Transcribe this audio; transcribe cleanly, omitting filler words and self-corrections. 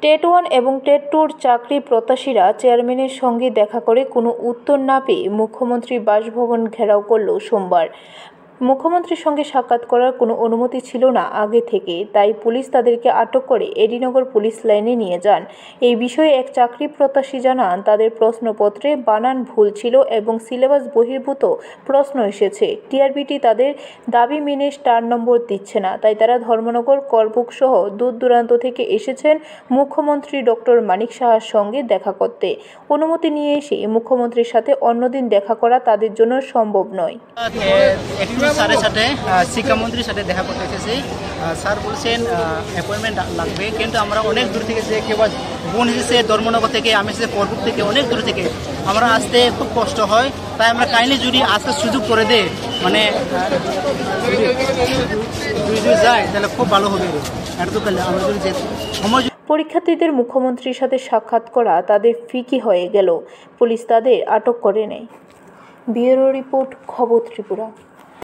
TET 1 এবং TET 2-র চাকরি প্রত্যাশীরা চেয়ারম্যানের সঙ্গে দেখা করে কোনো উত্তর না পেয়ে মুখ্যমন্ত্রীর বাসভবন ঘেরাও করল সোমবার। মুখ্যমন্ত্রীর সঙ্গে সাক্ষাৎ করার কোনো অনুমতি ছিল না আগে থেকে, তাই পুলিশ তাদেরকে আটক করে এডিনগর পুলিশ লাইনে নিয়ে যান। এই বিষয়ে এক চাকরি প্রত্যাশী জানান, তাদের প্রশ্নপত্রে বানান ভুল ছিল এবং সিলেবাস বহির্ভূত প্রশ্ন এসেছে। টিআরবিটি তাদের দাবি মেনে স্টার নম্বর দিচ্ছে না, তাই তারা ধর্মনগর, করবুক সহ দূর দূরান্ত থেকে এসেছেন মুখ্যমন্ত্রী ডক্টর মানিক সাহার সঙ্গে দেখা করতে। অনুমতি নিয়ে এসে মুখ্যমন্ত্রীর সাথে অন্যদিন দেখা করা তাদের জন্য সম্ভব নয়। সাড়ে সাথে শিক্ষামন্ত্রীর সাথে দেখা করতে এসেছি। স্যার বলছেন অ্যাপয়েন্টমেন্ট লাগবে, কিন্তু আমরা অনেক দূর থেকে, যে কেউ বোন এসেছে ধর্মনগর থেকে, আমি এসেছি করবুক থেকে, অনেক দূর থেকে আমরা আসতে খুব কষ্ট হয়। তাই আমরা কাইন্ডলি যদি আসতে সুযোগ করে দেয়, মানে যদি যায় তাহলে খুব ভালো হবে। এত তাহলে আমরা যদি সময়। পরীক্ষার্থীদের মুখ্যমন্ত্রীর সাথে সাক্ষাৎ করা তাদের ফিকি হয়ে গেল। পুলিশ তাদের আটক করে নেয়। ব্যুরো রিপোর্ট, খবর ত্রিপুরা।